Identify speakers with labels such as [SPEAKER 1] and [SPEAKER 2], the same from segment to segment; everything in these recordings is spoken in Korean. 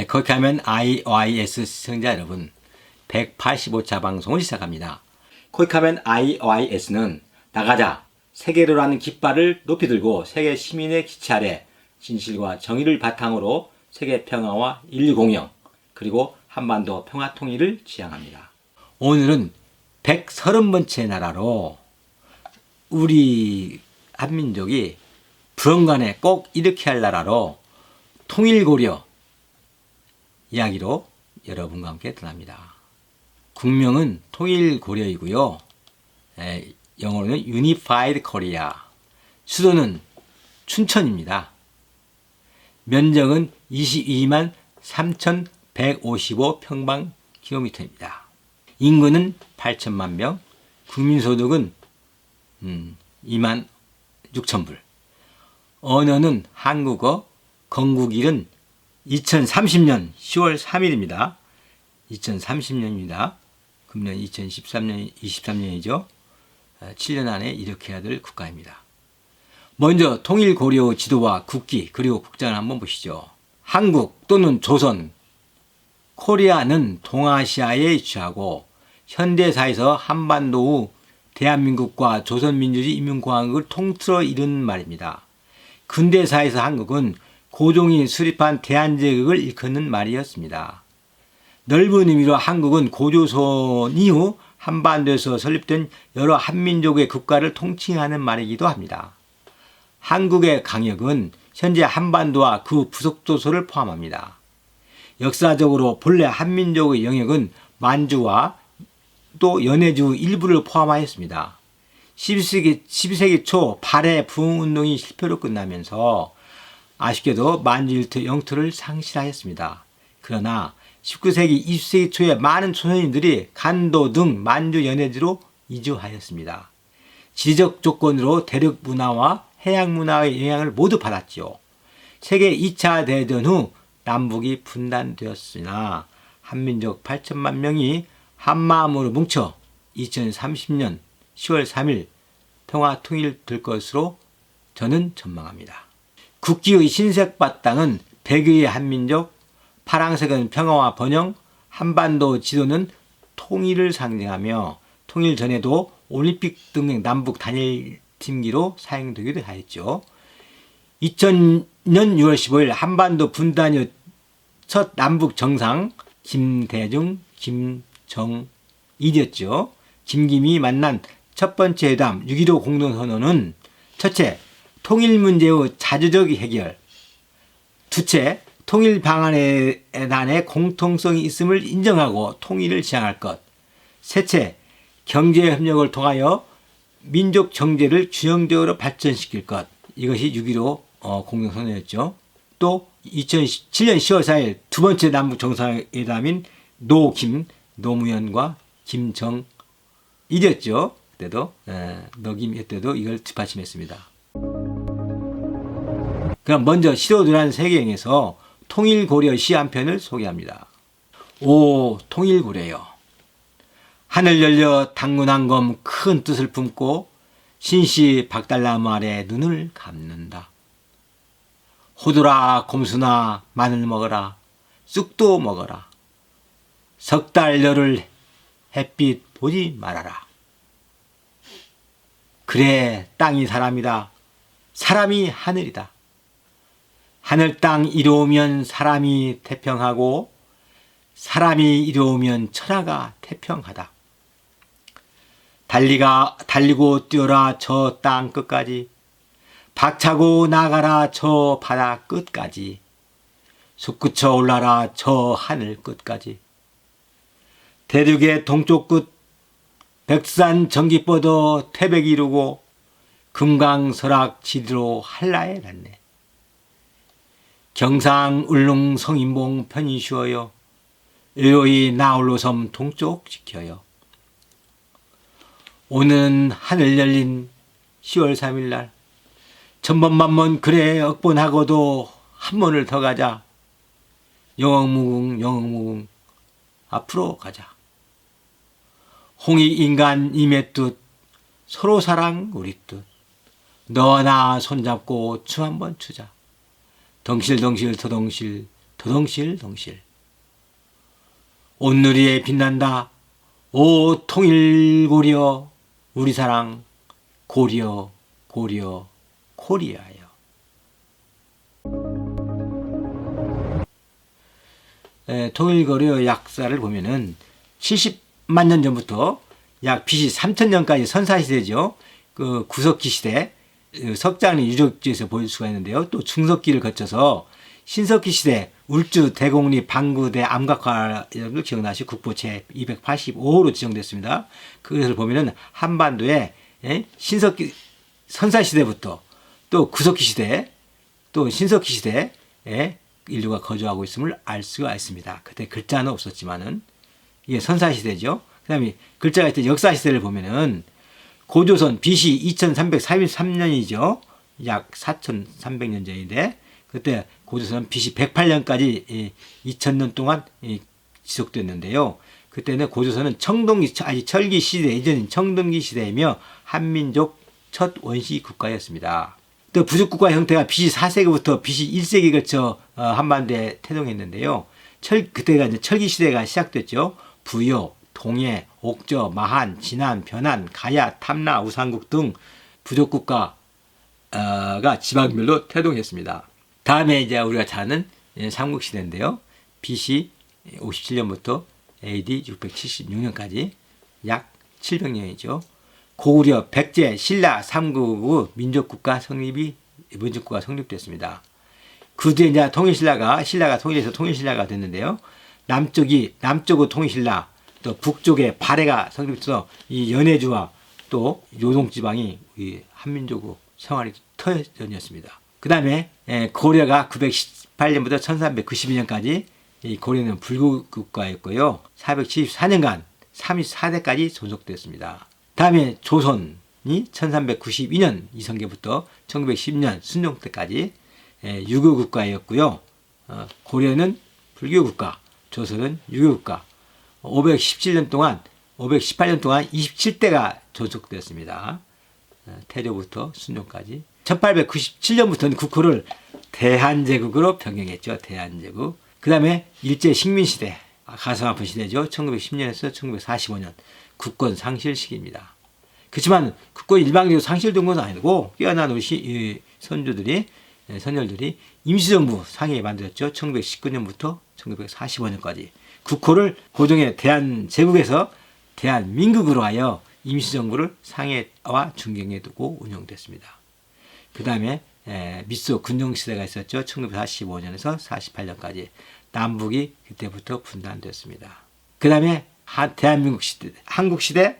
[SPEAKER 1] 거기 하면 IYS 시청자 여러분, 185차 방송을 시작합니다. 거기 하면 IYS는 나가자, 세계로라는 깃발을 높이 들고 세계 시민의 기치 아래 진실과 정의를 바탕으로 세계 평화와 인류 공영, 그리고 한반도 평화 통일을 지향합니다. 오늘은 130번째 나라로 우리 한민족이 불언간에 꼭 이렇게 할 나라로 통일고려 이야기로 여러분과 함께 떠납니다. 국명은 통일고려이고요. 영어로는 Unified Korea. 수도는 춘천입니다. 면적은 22만 3,155평방킬로미터입니다. 인구는 8천만 명, 국민소득은 2만 6천 불. 언어는 한국어, 건국일은 2030년 10월 3일입니다. 2030년입니다. 금년 2013년, 23년이죠. 7년 안에 이렇게 해야 될 국가입니다. 먼저 통일고려 지도와 국기 그리고 국장을 한번 보시죠. 한국 또는 조선, 코리아는 동아시아에 위치하고 현대사에서 한반도 후 대한민국과 조선민주주의 인민공화국을 통틀어 이룬 말입니다. 근대사에서 한국은 고종이 수립한 대한제국을 일컫는 말이었습니다. 넓은 의미로 한국은 고조선 이후 한반도에서 설립된 여러 한민족의 국가를 통칭하는 말이기도 합니다. 한국의 강역은 현재 한반도와 그 부속도서를 포함합니다. 역사적으로 본래 한민족의 영역은 만주와 또 연해주 일부를 포함하였습니다. 12세기 초 발해 부흥운동이 실패로 끝나면서 아쉽게도 만주 영토를 상실하였습니다. 그러나 19세기, 20세기 초에 많은 조선인들이 간도 등 만주 연해주로 이주하였습니다. 지리적 조건으로 대륙 문화와 해양 문화의 영향을 모두 받았지요. 세계 2차 대전 후 남북이 분단되었으나 한민족 8천만 명이 한마음으로 뭉쳐 2030년 10월 3일 평화 통일될 것으로 저는 전망합니다. 국기의 흰색 바탕은 백의의 한민족, 파란색은 평화와 번영, 한반도 지도는 통일을 상징하며 통일 전에도 올림픽 등 남북 단일 팀기로 사용되기도 하였죠. 2000년 6월 15일 한반도 분단 후 첫 남북 정상 김대중, 김정일이었죠. 김김이 만난 첫 번째 회담 6.15 공동선언은 첫째, 통일 문제의 자주적 해결, 두째, 통일 방안에 대한 공통성이 있음을 인정하고 통일을 지향할 것, 셋째, 경제협력을 통하여 민족 정제를 균형적으로 발전시킬 것. 이것이 6.15 공동선언이었죠. 또 2007년 10월 4일 두 번째 남북 정상회담인 노무현과 김정일이었죠. 그때도 노김 때도 이걸 뒷받침했습니다. 그럼 먼저 시로드란 세계행에서 통일고려 시 한 편을 소개합니다. 오 통일고려여, 하늘 열려 당군한검 큰 뜻을 품고 신시 박달나무 아래 눈을 감는다. 호두라 곰수나 마늘 먹어라, 쑥도 먹어라. 석 달 열흘 햇빛 보지 말아라. 그래 땅이 사람이다. 사람이 하늘이다. 하늘 땅 이로우면 사람이 태평하고 사람이 이로우면 천하가 태평하다. 달리고 뛰어라 저 땅 끝까지, 박차고 나가라 저 바다 끝까지, 솟구쳐 올라라 저 하늘 끝까지. 대륙의 동쪽 끝 백두산 전기뻗어 태백이 이루고 금강설악 지리로 한라에 닿네. 경상 울릉 성인봉 편히 쉬어요. 의로이 나홀로섬 동쪽 지켜요. 오늘은 하늘 열린 10월 3일 날, 천번만번 그래 억번하고도 한 번을 더 가자. 영웅무궁 앞으로 가자. 홍익인간 임의 뜻, 서로 사랑 우리 뜻. 너와 나 손잡고 춤 한번 추자. 덩실덩실 도동실동실. 온누리에 빛난다. 오 통일고려 우리 사랑 고려 고려 코리아여. 통일고려 약사를 보면은 70만 년 전부터 약 BC 3000년까지 선사시대죠. 그 구석기 시대, 석장리 유적지에서 볼 수가 있는데요. 또 중석기를 거쳐서 신석기 시대 울주 대곡리 방구대 암각화를 기억나시고 국보 제 285호로 지정됐습니다. 그것을 보면은 한반도에 신석기 선사시대부터 또 구석기 시대 또 신석기 시대에 인류가 거주하고 있음을 알 수가 있습니다. 그때 글자는 없었지만은 이게 선사시대죠. 그 다음에 글자가 있던 역사시대를 보면은 고조선 BC 2333년이죠. 약 4300년 전인데 그때 고조선 BC 108년까지 2000년 동안 지속됐는데요. 그때는 고조선은 청동기 아직 철기 시대 이전인 청동기 시대이며 한민족 첫 원시 국가였습니다. 또 부족국가 형태가 BC 4세기부터 BC 1세기에 걸쳐 한반도에 태동했는데요. 그때가 이제 철기 시대가 시작됐죠. 부요, 동해, 옥저, 마한, 진안, 변안, 가야, 탐라, 우상국 등 부족국가가 지방별로 태동했습니다. 다음에 이제 우리가 잘 아는 삼국시대인데요. BC 57년부터 AD 676년까지 약 700년이죠. 고구려, 백제, 신라, 삼국의 민족국가 성립됐습니다. 그 뒤에 이제 신라가 통일해서 통일신라가 됐는데요. 남쪽의 통일신라, 또 북쪽에 발해가 성립해서 이 연해주와 또 요동지방이 한민족의 생활이 터전이었습니다. 그 다음에 고려가 918년부터 1392년까지 이 고려는 불국국가였고요. 474년간 34대까지 존속됐습니다. 다음에 조선이 1392년 이성계부터 1910년 순종 때까지 유교국가였고요. 고려는 불교국가, 조선은 유교국가. 518년 동안 27대가 존속되었습니다. 태조부터 순종까지. 1897년부터는 국호를 대한제국으로 변경했죠. 대한제국. 그 다음에 일제 식민시대, 가슴 아픈 시대죠. 1910년에서 1945년 국권 상실 시기입니다. 그렇지만 국권이 일방적으로 상실된 건 아니고 뛰어난 우리 선열들이 임시정부 상해에 만들었죠. 1919년부터 1945년까지 국호를 고종의 대한제국에서 대한민국으로 하여 임시정부를 상해와 중경에 두고 운영됐습니다. 그 다음에 미소 군정시대가 있었죠. 1945년에서 48년까지 남북이 그때부터 분단됐습니다. 그 다음에 대한민국 시대, 한국시대,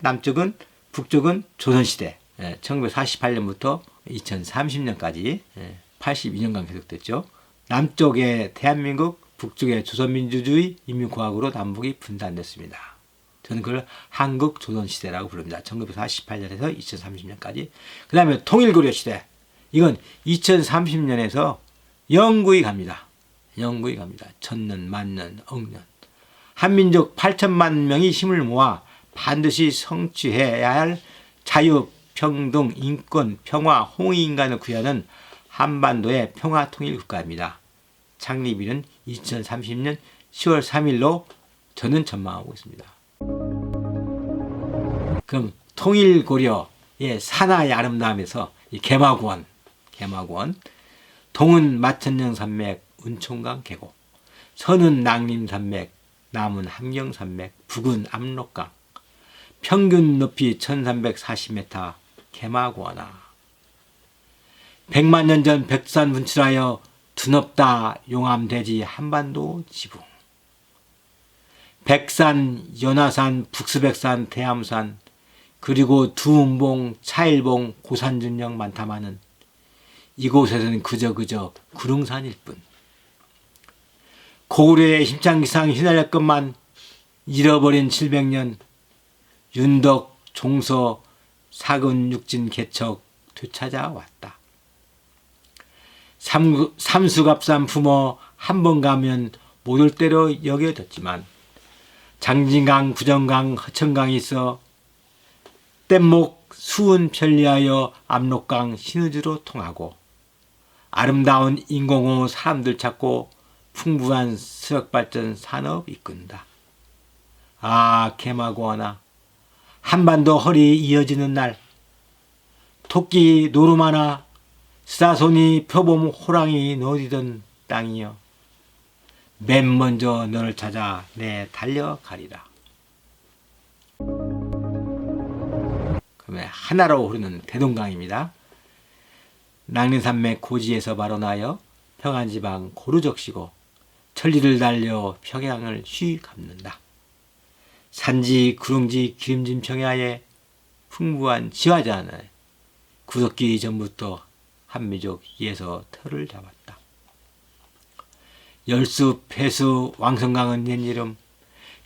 [SPEAKER 1] 북쪽은 조선시대, 1948년부터 2030년까지 82년간 계속됐죠. 남쪽의 대한민국, 북쪽의 조선민주주의 인민공화국으로 남북이 분단됐습니다. 저는 그걸 한국조선시대라고 부릅니다. 1948년에서 2030년까지. 그 다음에 통일고려시대. 이건 2030년에서 영구히 갑니다. 영구히 갑니다. 천년, 만년, 억년. 한민족 8천만 명이 힘을 모아 반드시 성취해야 할 자유, 평등, 인권, 평화, 홍익인간을 구하는 한반도의 평화통일국가입니다. 창립일은 2030년 10월 3일로 저는 전망하고 있습니다. 그럼 통일고려의 산하의 아름다움에서 이 개마고원, 동은 마천령산맥, 운총강 계곡, 서는 낭림산맥, 남은 함경산맥, 북은 압록강, 평균 높이 1340m 개마고원아. 100만 년 전 백두산 분출하여 드높다 용암대지 한반도 지붕. 백산, 연화산, 북수백산, 대암산, 그리고 두음봉, 차일봉, 고산준령 많다마는 이곳에서는 그저 구릉산일 뿐. 고구려의 힘창기상 휘날렸건만 잃어버린 700년 윤덕, 종서, 사근, 육진, 개척 되찾아왔다. 삼수갑산 품어 한 번 가면 못 올 대로 여겨졌지만 장진강, 구정강, 허천강이 있어 뗏목 수은 편리하여 압록강 신의주로 통하고 아름다운 인공호 사람들 찾고 풍부한 수력발전 산업 이끈다. 아, 개마고하나 한반도 허리 이어지는 날, 토끼 노름하나 스다손이 표범 호랑이 노리던 땅이여, 맨 먼저 너를 찾아 내 달려가리라. 그러면 하나로 흐르는 대동강입니다. 낭린산맥 고지에서 발원하여 평안지방 고루적시고 천리를 달려 평양을 휘감는다. 산지 구릉지 기름진 평야에 풍부한 지화자는 구석기 전부터 한민족 이에서 터를 잡았다. 열수, 폐수, 왕성강은 옛 이름,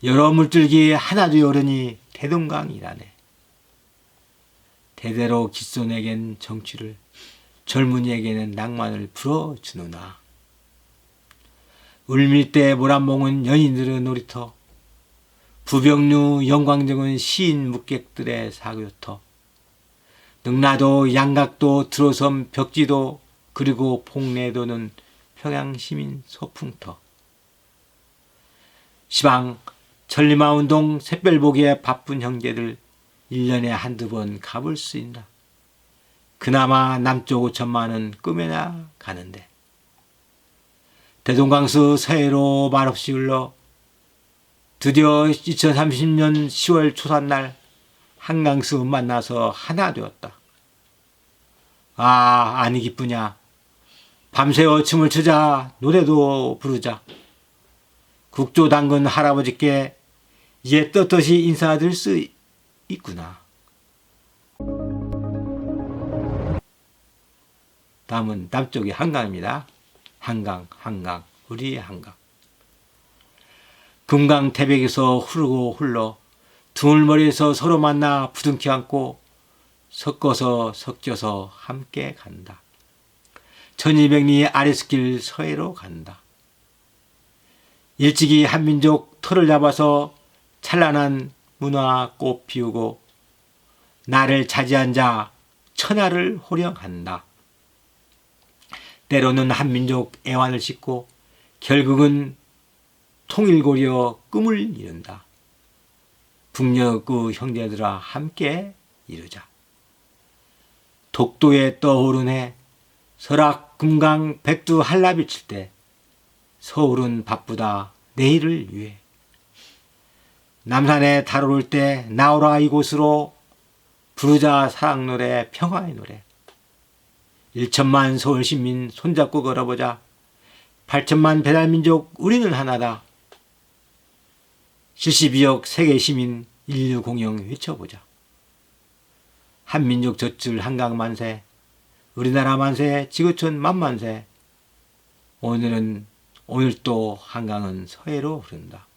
[SPEAKER 1] 여러 물줄기에 하나도 여르니 대동강이라네. 대대로 기손에겐 정취를, 젊은이에게는 낭만을 불어주느나. 울밀대 모란봉은 연인들의 놀이터, 부병류 영광정은 시인 묵객들의 사교터, 능라도 양각도 들어섬 벽지도 그리고 봉래도는 평양시민 소풍터. 시방 천리마운동 샛별보기에 바쁜 형제들 1년에 한두 번 가볼 수 있나. 그나마 남쪽 5천만은 꿈에나 가는데 대동강수 서해로 말없이 흘러 드디어 2030년 10월 초산날 한강수 만나서 하나 되었다. 아, 아니 기쁘냐. 밤새워 춤을 추자, 노래도 부르자. 국조 당근 할아버지께 이제 떳떳이 인사드릴 수 있구나. 다음은 남쪽의 한강입니다. 한강, 우리의 한강. 금강 태백에서 흐르고 흘러 두물머리에서 서로 만나 부둥켜 안고 섞어서 섞여서 함께 간다. 1200리 아래스길 서해로 간다. 일찍이 한민족 터를 잡아서 찬란한 문화 꽃 피우고 나를 차지한 자 천하를 호령한다. 때로는 한민족 애환을 싣고 결국은 통일고려 꿈을 이룬다. 북녘의 형제들아 함께 이루자. 독도에 떠오르네 설악 금강 백두 한라비 칠 때 서울은 바쁘다 내일을 위해. 남산에 달오를 때 나오라 이곳으로 부르자 사랑 노래 평화의 노래. 1천만 서울시민 손잡고 걸어보자. 8천만 배달민족 우리는 하나다. 72억 세계시민 인류 공영 외쳐보자. 한민족 젖줄 한강 만세, 우리나라 만세, 지구촌 만만세. 오늘 또 한강은 서해로 흐른다.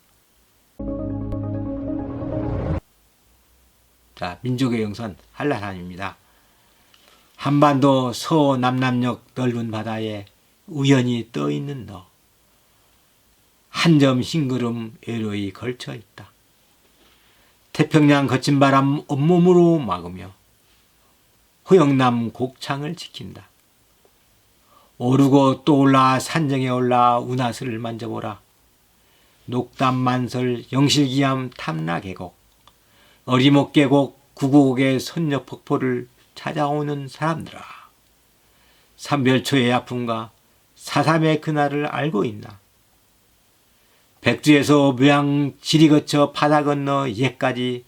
[SPEAKER 1] 자, 민족의 영선 한라산입니다. 한반도 서남남역 넓은 바다에 우연히 떠있는 너. 한 점 흰구름 외로이 걸쳐 있다. 태평양 거친 바람 온몸으로 막으며 호영남 곡창을 지킨다. 오르고 또 올라 산정에 올라 운하스를 만져보라. 녹담만설 영실기암 탐라계곡 어리목계곡 구구곡의 선녀폭포를 찾아오는 사람들아. 삼별초의 아픔과 사삼의 그날을 알고 있나. 백두에서 묘양 지리 거쳐 바다 건너 옛까지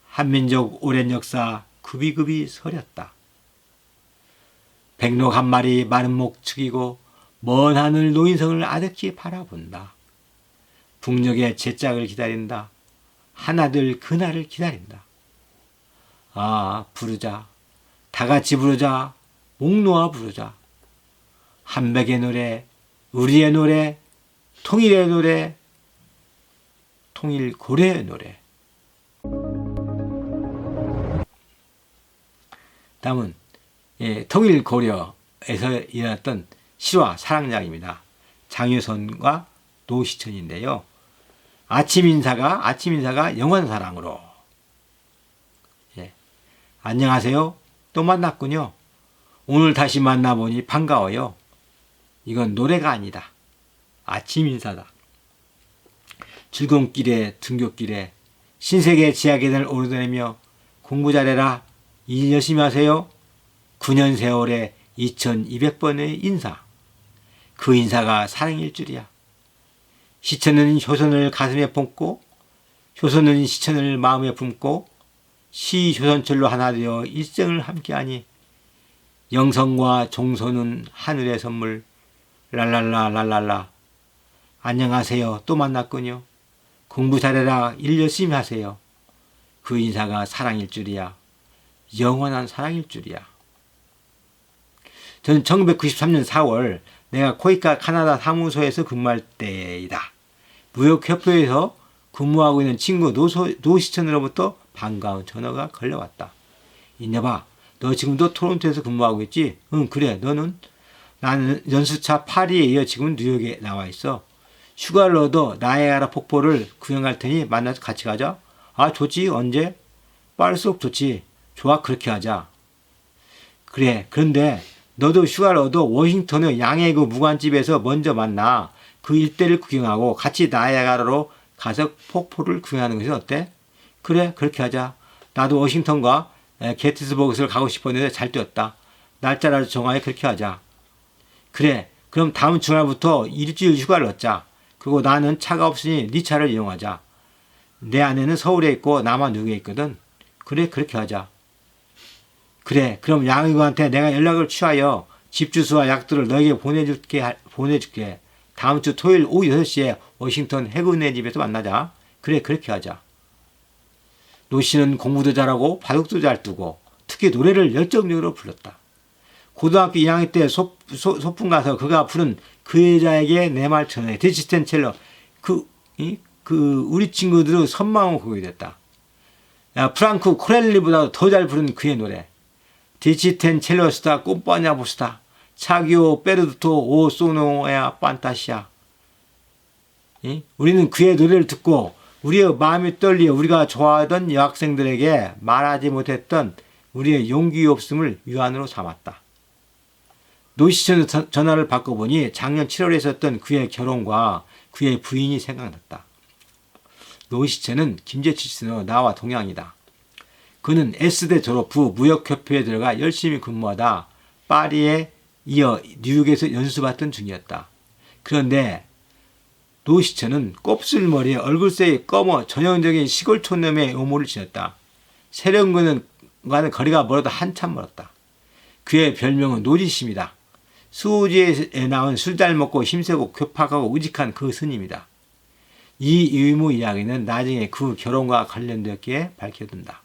[SPEAKER 1] 한민족 오랜 역사 굽이굽이 서렸다. 백록 한 마리 마른 목 축이고 먼 하늘 노인성을 아득히 바라본다. 북녘의 제짝을 기다린다. 하나들 그날을 기다린다. 아, 부르자. 다 같이 부르자. 목 놓아 부르자. 한백의 노래, 우리의 노래, 통일의 노래, 통일 고래의 노래. 다음은 통일 고려에서 일어났던 실화 사랑작입니다. 장유선과 노시천인데요. 아침 인사가 영원 사랑으로. 안녕하세요. 또 만났군요. 오늘 다시 만나보니 반가워요. 이건 노래가 아니다. 아침 인사다. 출근길에 등굣길에 신세계 지하계단을 오르내며 공부 잘해라. 일 열심히 하세요. 9년 세월에 2200번의 인사. 그 인사가 사랑일 줄이야. 시천은 효선을 가슴에 품고 효선은 시천을 마음에 품고 시효선철로 하나 되어 일생을 함께하니 영성과 종소는 하늘의 선물. 랄랄라 랄랄라. 안녕하세요. 또 만났군요. 공부 잘해라. 일 열심히 하세요. 그 인사가 사랑일 줄이야. 영원한 사랑일 줄이야. 저는 1993년 4월 내가 코이카 카나다 사무소에서 근무할 때이다. 무역협회에서 근무하고 있는 친구 노시천으로부터 반가운 전화가 걸려왔다. 이녀봐, 너 지금도 토론토에서 근무하고 있지? 응, 그래. 너는? 나는 연수차 파리에 이어 지금 뉴욕에 나와 있어. 휴가를 얻어 나이아가라 폭포를 구경할 테니 만나서 같이 가자. 아, 좋지. 언제? 빠를수록 좋지. 좋아, 그렇게 하자. 그래, 그런데 너도 휴가를 얻어 워싱턴의 양해구 무관집에서 먼저 만나 그 일대를 구경하고 같이 나이아가라로 가서 폭포를 구경하는 것이 어때? 그래, 그렇게 하자. 나도 워싱턴과 게티스버그를 가고 싶었는데 잘 되었다. 날짜를 정하여 그렇게 하자. 그래, 그럼 다음 주말부터 일주일 휴가를 얻자. 그리고 나는 차가 없으니 네 차를 이용하자. 내 아내는 서울에 있고 나만 뉴욕에 있거든. 그래, 그렇게 하자. 그래, 그럼 양의구한테 내가 연락을 취하여 집 주소와 약들을 너에게 보내줄게. 다음 주 토요일 오후 6시에 워싱턴 해군의 집에서 만나자. 그래, 그렇게 하자. 노씨는 공부도 잘하고 바둑도 잘 두고 특히 노래를 열정적으로 불렀다. 고등학교 2학년 때 소풍 가서 그가 부른 그 여자에게 내 말 전해 디지텐 첼로 우리 친구들의 선망을 보게 됐다. 야, 프랑크 코렐리보다 더 잘 부른 그의 노래 디지텐 첼로스타 꼼빠냐 보스타 차기오 페르두토 오 소노야 판타시아. 우리는 그의 노래를 듣고 우리의 마음이 떨려 우리가 좋아하던 여학생들에게 말하지 못했던 우리의 용기 없음을 위안으로 삼았다. 노시천 전화를 바꿔보니 작년 7월에 있었던 그의 결혼과 그의 부인이 생각났다. 노시천은 김재치 씨는 나와 동양이다. 그는 S대 졸업 후 무역협회에 들어가 열심히 근무하다 파리에 이어 뉴욕에서 연수받던 중이었다. 그런데 노시천은 곱슬머리에 얼굴색이 검어 전형적인 시골 촌놈의 외모를 지녔다. 세련군과는 거리가 멀어도 한참 멀었다. 그의 별명은 노지심이다. 수호지에 나온 술 잘 먹고 힘세고 괴팍하고 우직한 그 스님이다. 이 유무 이야기는 나중에 그 결혼과 관련되었기에 밝혀진다.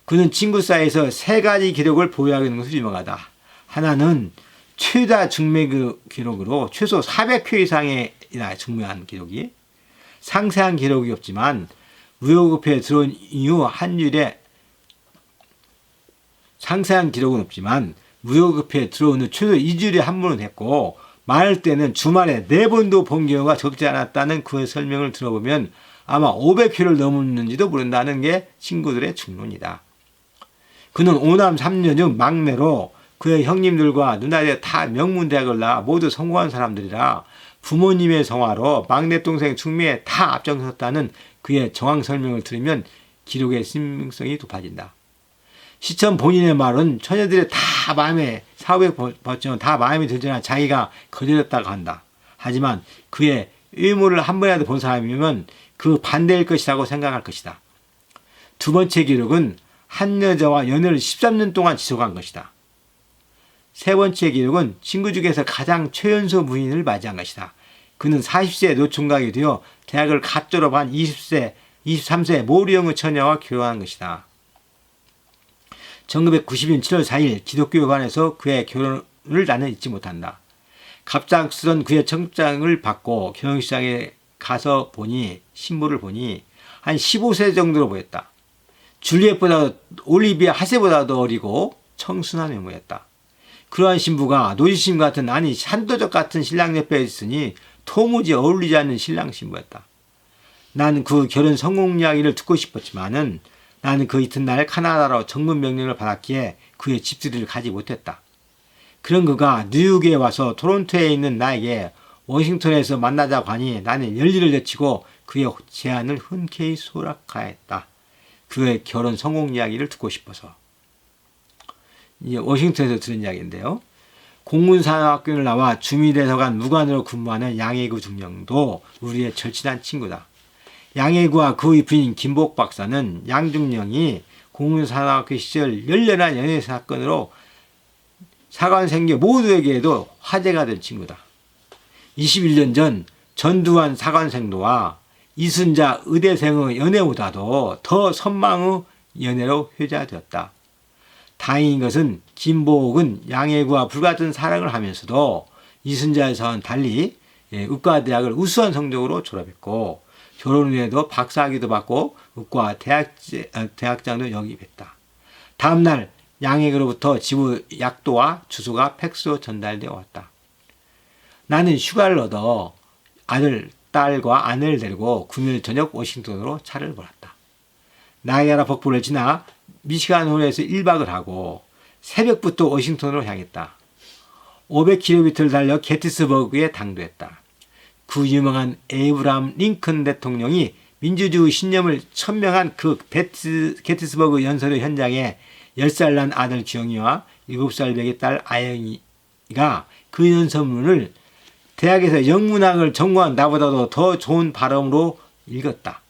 [SPEAKER 1] 그는 친구 사이에서 세 가지 기록을 보유하고 있는 것으로 유명하다. 하나는 최다 중매 기록으로 최소 400회 이상의 중매한 기록이, 상세한 기록이 없지만 무역협회에 들어온 이후 한 일에 상세한 기록은 없지만 무역협회에 들어온 후 최소 2주일에 한 번은 했고 많을 때는 주말에 4번도 본 경우가 적지 않았다는 그의 설명을 들어보면 아마 500회를 넘었는지도 모른다는 게 친구들의 중론이다. 그는 5남 3녀 중 막내로 그의 형님들과 누나들 다 명문대학을 나와 모두 성공한 사람들이라 부모님의 성화로 막내 동생 중매에 다 앞장섰다는 그의 정황 설명을 들으면 기록의 신빙성이 높아진다. 시천 본인의 말은 처녀들이 다 마음에 사후에 봤지만 다 마음에 들지만 자기가 거절했다고 한다. 하지만 그의 의무를 한 번이라도 본 사람이면 그 반대일 것이라고 생각할 것이다. 두 번째 기록은 한 여자와 연애를 13년 동안 지속한 것이다. 세 번째 기록은 친구 중에서 가장 최연소 부인을 맞이한 것이다. 그는 40세 노총각이 되어 대학을 갓 졸업한 23세 모리형의 처녀와 결혼한 것이다. 1990년 7월 4일 기독교관에서 그의 결혼을 나는 잊지 못한다. 갑작스런 그의 청장을 받고 결혼식장에 가서 보니 신부를 보니 한 15세 정도로 보였다. 줄리엣보다 올리비아 하세보다도 어리고 청순한 외모였다. 그러한 신부가 노지심 같은 아니 산도적 같은 신랑 옆에 있으니 도무지 어울리지 않는 신랑 신부였다. 나는 그 결혼 성공 이야기를 듣고 싶었지만은 나는 그 이튿날 카나다로 정문 명령을 받았기에 그의 집들이를 가지 못했다. 그런 그가 뉴욕에 와서 토론토에 있는 나에게 워싱턴에서 만나자고 하니 나는 열일을 제치고 그의 제안을 흔쾌히 수락하였다. 그의 결혼 성공 이야기를 듣고 싶어서. 이제 워싱턴에서 들은 이야기인데요. 공군산업학교를 나와 주미대사관 무관으로 근무하는 양해구 중령도 우리의 절친한 친구다. 양해구와 그의 부인 김복 박사는 양중령이 공군산업학교 시절 열렬한 연애 사건으로 사관생계 모두에게도 화제가 된 친구다. 21년 전 전두환 사관생도와 이순자 의대생의 연애보다도 더 선망의 연애로 회자되었다. 다행인 것은 김복은 양해구와 불같은 사랑을 하면서도 이순자에서는 달리 의과대학을 우수한 성적으로 졸업했고 결혼 후에도 박사학위도 받고 의과 대학장도 영입했다. 다음날 양해구로부터 지부 약도와 주소가 팩스로 전달되어 왔다. 나는 휴가를 얻어 딸과 아내를 데리고 금요일 저녁 워싱턴으로 차를 몰았다. 나이아가라 폭포를 지나 미시간호에서 1박을 하고 새벽부터 워싱턴으로 향했다. 500km를 달려 게티스버그에 당도했다. 그 유명한 에이브람 링컨 대통령이 민주주의 신념을 천명한 그 게티스버그 연설의 현장에 10살 난 아들 기영이와 7살 배기 딸 아영이가 그 연설문을 대학에서 영문학을 전공한 나보다도 더 좋은 발음으로 읽었다.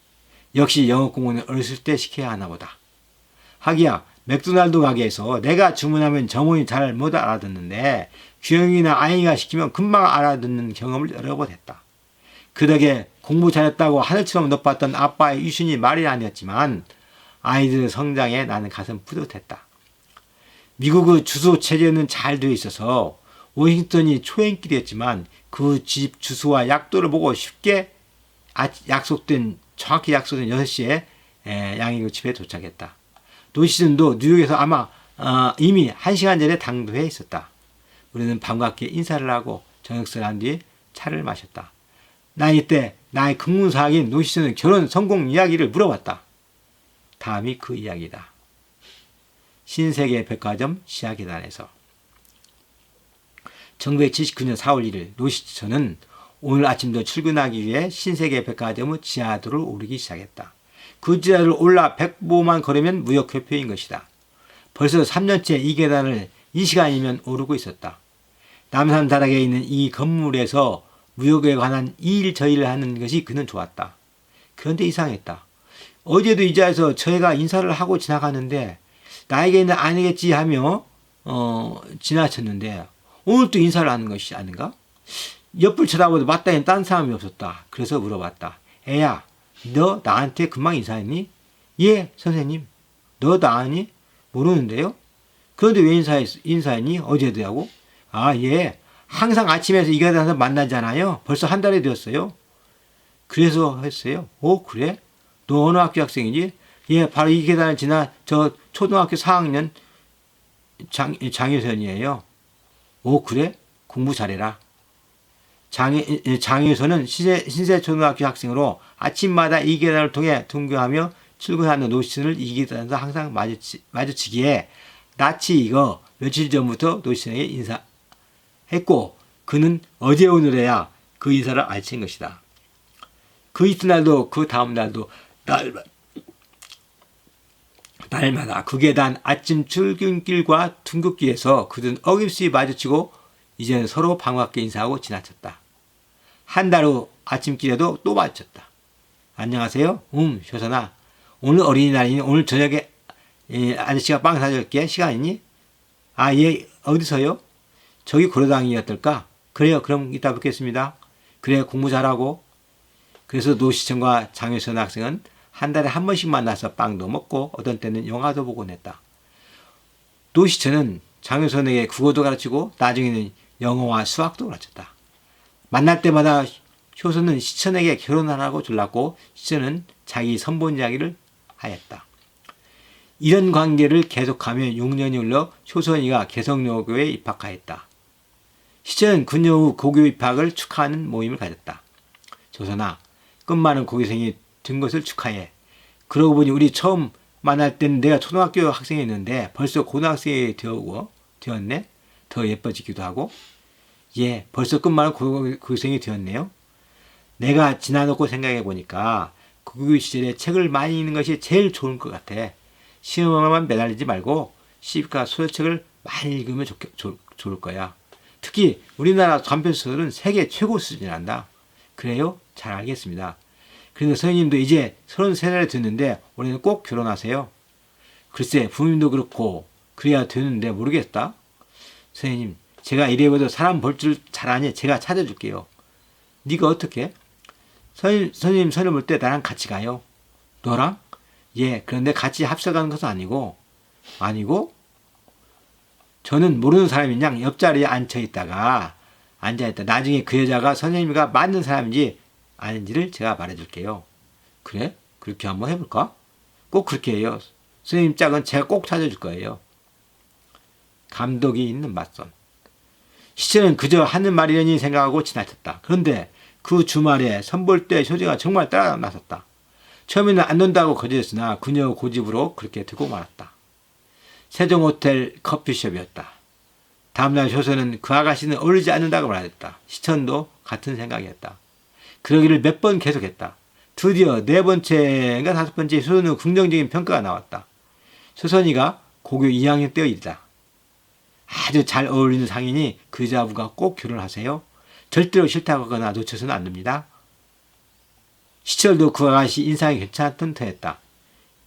[SPEAKER 1] 역시 영어 공부는 어렸을 때 시켜야 하나 보다. 하기야 맥도날드 가게에서 내가 주문하면 점원이 잘 못 알아듣는데 규영이나 아이가 시키면 금방 알아듣는 경험을 여러 번 했다. 그 덕에 공부 잘했다고 하늘처럼 높았던 아빠의 유신이 말이 아니었지만 아이들의 성장에 나는 가슴 뿌듯했다. 미국의 주소 체제는 잘 되어 있어서 워싱턴이 초행길이었지만 그 집 주소와 약도를 보고 쉽게 정확히 약속된 6시에 양해구 집에 도착했다. 노시즌도 뉴욕에서 아마 이미 1시간 전에 당도해 있었다. 우리는 반갑게 인사를 하고 저녁을 한 뒤 차를 마셨다. 난 이때 나의 근무사항인 노시즌의 결혼 성공 이야기를 물어봤다. 다음이 그 이야기다. 신세계 백화점 지하계단에서 1979년 4월 1일 노시즌은 오늘 아침도 출근하기 위해 신세계 백화점의 지하도를 오르기 시작했다. 그 지하를 올라 100보만 걸으면 무역협회인 것이다. 벌써 3년째 이 계단을 이 시간이면 오르고 있었다. 남산 다락에 있는 이 건물에서 무역에 관한 이일 저일을 하는 것이 그는 좋았다. 그런데 이상했다. 어제도 이 자리에서 저희가 인사를 하고 지나가는데 나에게는 아니겠지 하며 지나쳤는데 오늘 또 인사를 하는 것이 아닌가? 옆을 쳐다보도 마땅히 딴 사람이 없었다. 그래서 물어봤다. 애야, 너 나한테 금방 인사했니? 예, 선생님. 너 나 아니? 모르는데요? 그런데 왜 인사했니? 어제도 하고? 아, 예. 항상 아침에서 이 계단에서 만나잖아요. 벌써 한 달이 되었어요. 그래서 했어요. 오, 그래? 너 어느 학교 학생이지? 예, 바로 이 계단을 지나 저 초등학교 4학년 장효선이에요. 오, 그래? 공부 잘해라. 장효선은 신세초등학교 학생으로 아침마다 이 계단을 통해 등교하며 출근하는 노시즌을 이 계단에서 항상 마주치기에 낯이 익어 며칠 전부터 노시즌에게 인사했고 그는 어제 오늘에야 그 인사를 알친 것이다. 그 이튿날도 그 다음날도 날마다 그 계단 아침 출근길과 등굣길에서 그들은 어김없이 마주치고 이제는 서로 반갑게 인사하고 지나쳤다. 한 달 후 아침길에도 또 마주쳤다. 안녕하세요. 효선아. 오늘 어린이날이니 오늘 저녁에 아저씨가 빵 사줄게. 시간 있니? 아, 예. 어디서요? 저기 고려당이 어떨까? 그래요. 그럼 이따 뵙겠습니다. 그래, 공부 잘하고. 그래서 노시천과 장효선 학생은 한 달에 한 번씩 만나서 빵도 먹고 어떤 때는 영화도 보곤 했다. 노시천은 장효선에게 국어도 가르치고 나중에는 영어와 수학도 가르쳤다. 만날 때마다 효선은 시천에게 결혼하라고 졸랐고 시천은 자기 선본 이야기를 하였다. 이런 관계를 계속하며 6년이 흘러 효선이가 개성여고에 입학하였다. 시천은 그녀 후 고교 입학을 축하하는 모임을 가졌다. 조선아, 끝많은 고교생이 된 것을 축하해. 그러고 보니 우리 처음 만날 때는 내가 초등학교 학생이었는데 벌써 고등학생이 되었네. 더 예뻐지기도 하고. 예, 벌써 끝말은 고생이 되었네요. 내가 지나놓고 생각해 보니까 국유 시절에 책을 많이 읽는 것이 제일 좋은 것 같아. 시험에만 매달리지 말고 시집가 소설책을 많이 읽으면 좋을 거야. 특히 우리나라 단편소설은 세계 최고 수준이란다. 그래요? 잘 알겠습니다. 그런데 선생님도 이제 33살이 됐는데 올해는 꼭 결혼하세요. 글쎄 부모님도 그렇고 그래야 되는데 모르겠다. 선생님 제가 이래봬도 사람 볼 줄 잘하니 제가 찾아줄게요. 네가 어떻게? 선생님 선을 볼 때 나랑 같이 가요. 너랑? 예, 그런데 같이 합석하는 것은 아니고 저는 모르는 사람인 양 옆자리에 앉아있다. 나중에 그 여자가 선생님과 맞는 사람인지 아닌지를 제가 말해줄게요. 그래? 그렇게 한번 해볼까? 꼭 그렇게 해요. 선생님 짝은 제가 꼭 찾아줄 거예요. 감독이 있는 맞선. 시체는 그저 하는 말이려니 생각하고 지나쳤다. 그런데 그 주말에 선볼 때 효정이가 정말 따라 나섰다. 처음에는 안 논다고 거절했으나 그녀 고집으로 그렇게 두고 말았다. 세종호텔 커피숍이었다. 다음날 효선은 그 아가씨는 어울리지 않는다고 말했다. 시천도 같은 생각이었다. 그러기를 몇 번 계속했다. 드디어 4번째인가 5번째 효선의 긍정적인 평가가 나왔다. 효선이가 고교 2학년 때의 일이다. 아주 잘 어울리는 상인이 그 여자분과 꼭 결혼하세요. 절대로 싫다고 하거나 놓쳐서는 안 됩니다. 시철도 그 아가씨 인상이 괜찮던 터였다.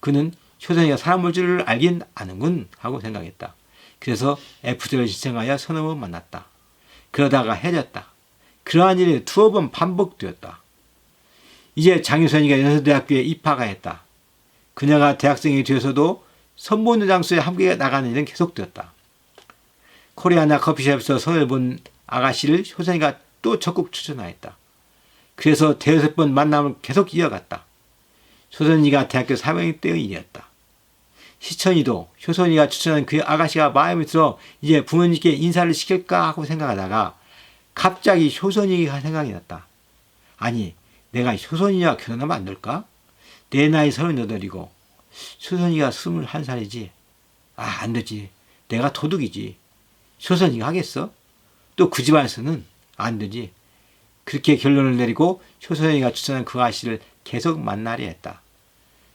[SPEAKER 1] 그는 효선이가 사람 볼 줄 알긴 아는군 하고 생각했다. 그래서 F대를 신청하여 서너 번 만났다. 그러다가 헤어졌다. 그러한 일이 2번 반복되었다. 이제 장유선이가 연세대학교에 입학을 했다. 그녀가 대학생이 되어서도 선보는 장소에 함께 나가는 일은 계속되었다. 코리아나 커피숍에서 손을 본 아가씨를 효선이가 또 적극 추천하였다. 그래서 대여섯 번 만남을 계속 이어갔다. 효선이가 대학교 3학년 때의 일이었다. 시천이도 효선이가 추천한 그 아가씨가 마음에 들어 이제 부모님께 인사를 시킬까 하고 생각하다가 갑자기 효선이가 생각이 났다. 아니, 내가 효선이와 결혼하면 안 될까? 내 나이 38이고 효선이가 21살이지. 안 되지. 내가 도둑이지. 효선이가 하겠어? 또 그 집안에서는 안 되지. 그렇게 결론을 내리고 효선이가 추천한 그 아씨를 계속 만나려 했다.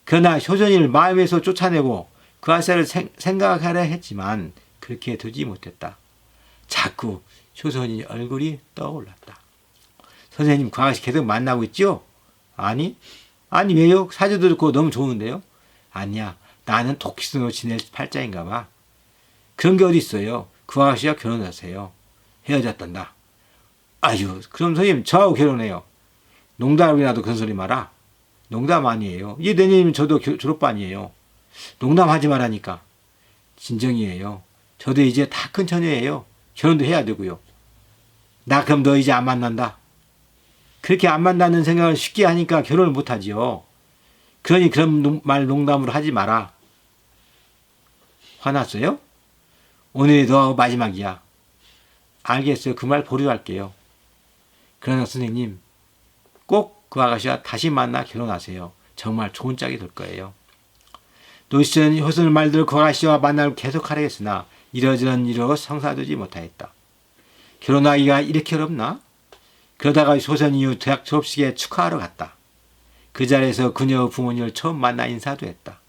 [SPEAKER 1] 그러나 효선이를 마음에서 쫓아내고 그 아씨를 생각하려 했지만 그렇게 되지 못했다. 자꾸 효선이 얼굴이 떠올랐다. 선생님 그 아가씨 계속 만나고 있죠? 아니 왜요? 사주도 좋고 너무 좋은데요? 아니야. 나는 독신으로 지낼 팔자인가 봐. 그런 게 어디 있어요. 그 아가씨와 결혼하세요. 헤어졌단다. 아유, 그럼 선생님 저하고 결혼해요. 농담이라도 그런 소리 마라. 농담 아니에요. 이제 내년이면 저도 졸업반이에요. 농담하지 말라니까. 진정이에요. 저도 이제 다 큰 처녀예요. 결혼도 해야 되고요. 나 그럼 너 이제 안 만난다. 그렇게 안 만나는 생각을 쉽게 하니까 결혼을 못하지요. 그러니 그런 말 농담으로 하지 마라. 화났어요? 오늘이 너하고 마지막이야. 알겠어요. 그 말 보류할게요. 그러나 선생님 꼭 그 아가씨와 다시 만나 결혼하세요. 정말 좋은 짝이 될 거예요. 노시는 효선의 말대로 그 아가씨와 만남을 계속하려 했으나 이러저런 일로 성사되지 못하였다. 결혼하기가 이렇게 어렵나? 그러다가 효선 이후 대학 졸업식에 축하하러 갔다. 그 자리에서 그녀의 부모님을 처음 만나 인사도 했다.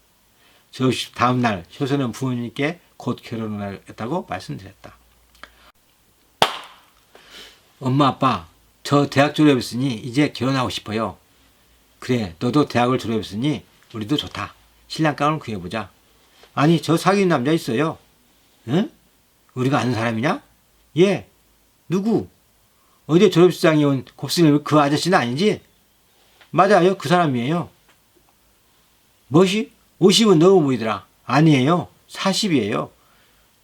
[SPEAKER 1] 졸업식 다음 날 효선은 부모님께 곧 결혼을 하겠다고 말씀드렸다. 엄마 아빠 저 대학 졸업했으니 이제 결혼하고 싶어요. 그래 너도 대학을 졸업했으니 우리도 좋다. 신랑감을 구해보자. 아니 저 사귀는 남자 있어요. 응? 우리가 아는 사람이냐? 예. 누구? 어제 졸업식장에 온 곱슬 그 아저씨는 아니지? 맞아요. 그 사람이에요. 뭐시? 50은 너무 보이더라. 아니에요. 40이에요.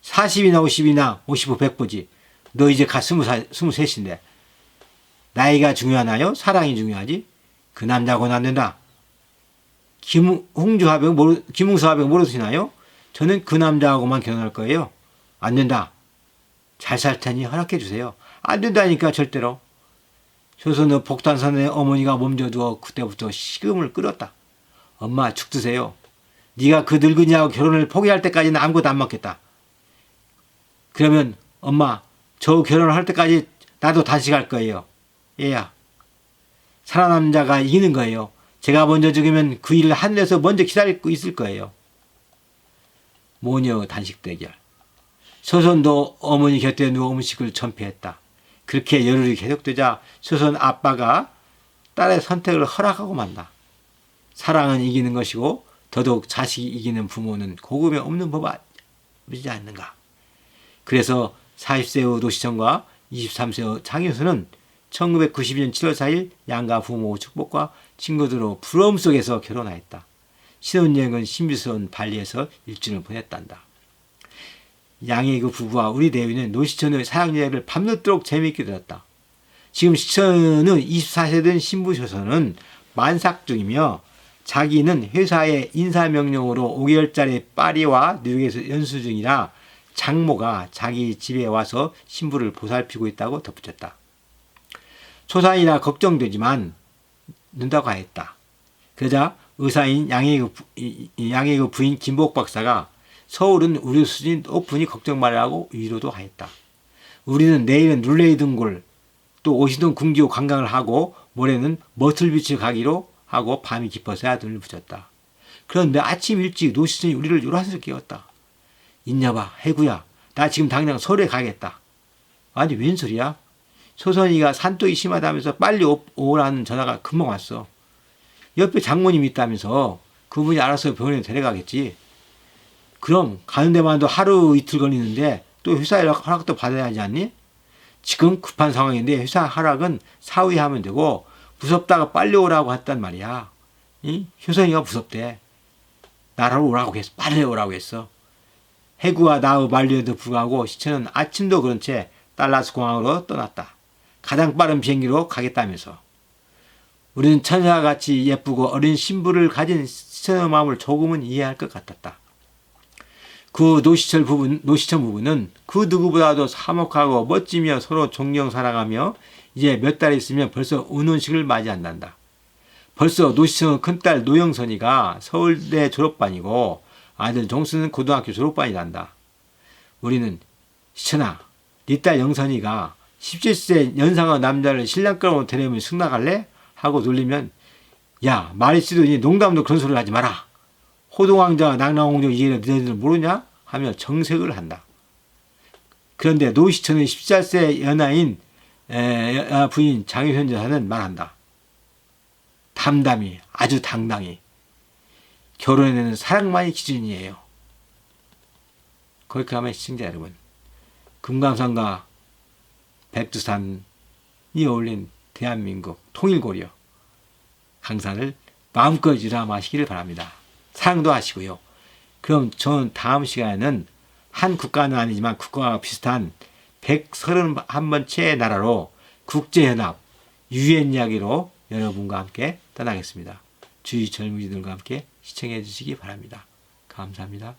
[SPEAKER 1] 40이나 50이나 55, 100보지. 너 이제 갓 23인데. 나이가 중요하나요? 사랑이 중요하지? 그 남자고는 안 된다. 김웅수 화백 모르시나요? 저는 그 남자하고만 결혼할 거예요. 안 된다. 잘 살 테니 허락해 주세요. 안 된다니까 절대로. 효선의 복단선의 어머니가 몸져두어 그때부터 식음을 끓였다. 엄마 죽 드세요. 네가 그 늙은이하고 결혼을 포기할 때까지는 아무것도 안 먹겠다. 그러면 엄마 저 결혼을 할 때까지 나도 다시 갈 거예요. 얘야. 살아남은 자가 이기는 거예요. 제가 먼저 죽으면 그 일을 하늘에서 먼저 기다리고 있을 거예요. 모녀 단식 대결. 소선도 어머니 곁에 누워 음식을 전폐했다. 그렇게 열흘이 계속되자 소선 아빠가 딸의 선택을 허락하고 만다. 사랑은 이기는 것이고 더더욱 자식이 이기는 부모는 고금에 없는 법이지 않는가. 그래서 40세의 노시천과 23세의 장효수는 1992년 7월 4일 양가 부모 축복과 친구들로 부러움 속에서 결혼하였다. 신혼여행은 신비스러운 발리에서 일주일을 보냈단다. 양의 그 부부와 우리 대위는 노시천의 사랑여행을 밤늦도록 재미있게 들었다. 지금 시천은 24세 된 신부 효선은 만삭 중이며 자기는 회사의 인사명령으로 5개월짜리 파리와 뉴욕에서 연수 중이라 장모가 자기 집에 와서 신부를 보살피고 있다고 덧붙였다. 초산이라 걱정되지만 는다고 하였다. 그러자 의사인 양의 그 부인 김복 박사가 서울은 의료 수준이 높으니 걱정 말라고 위로도 하였다. 우리는 내일은 룰레이 등골 또 오시던 궁지호 관광을 하고 모레는 머틀비치 가기로 하고 밤이 깊어서야 눈을 붙였다. 그런데 아침 일찍 노시천이 우리를 요란스럽게 깨웠다. 있냐봐 해구야 나 지금 당장 서울에 가겠다. 아니 웬 소리야? 소선이가 산독이 심하다면서 빨리 오라는 전화가 금방 왔어. 옆에 장모님이 있다면서 그분이 알아서 병원에 데려가겠지. 그럼 가는 데만도 하루 이틀 걸리는데 또 회사 허락도 받아야 하지 않니? 지금 급한 상황인데 회사 허락은 사후에 하면 되고 무섭다가 빨리 오라고 했단 말이야. 효선이가 무섭대. 나라로 오라고 했어. 빨리 오라고 했어. 해구와 나의 만류에도 불구하고 시천은 아침도 그런 채 달라스 공항으로 떠났다. 가장 빠른 비행기로 가겠다면서. 우리는 천사같이 예쁘고 어린 신부를 가진 시천의 마음을 조금은 이해할 것 같았다. 그 노시천 부부는 그 누구보다도 사목하고 멋지며 서로 존경 사랑하며 이제 몇 달 있으면 벌써 은혼식을 맞이한단다. 벌써 노시천의 큰딸 노영선이가 서울대 졸업반이고 아들 종수는 고등학교 졸업반이란다. 우리는 시천아, 네 딸 영선이가 17세 연상의 남자를 신랑감으로 데려오면 승낙할래? 하고 놀리면 야 말이씨도 농담도 그런 소리를 하지 마라. 호동왕자와 낙랑홍조 이해를 너희들 모르냐? 하며 정색을 한다. 그런데 노시천의 14세 연하인 부인 장효현 여사는 말한다. 담담히 아주 당당히 결혼에는 사랑만이 기준이에요. 거기 가면 시청자 여러분 금강산과 백두산이 어울린 대한민국 통일고려 강산을 마음껏 유람하시기를 바랍니다. 사랑도 하시고요. 그럼 저는 다음 시간에는 한 국가는 아니지만 국가와 비슷한 131번째 나라로 국제연합 UN 이야기로 여러분과 함께 떠나겠습니다. 주위 젊은이들과 함께 시청해 주시기 바랍니다. 감사합니다.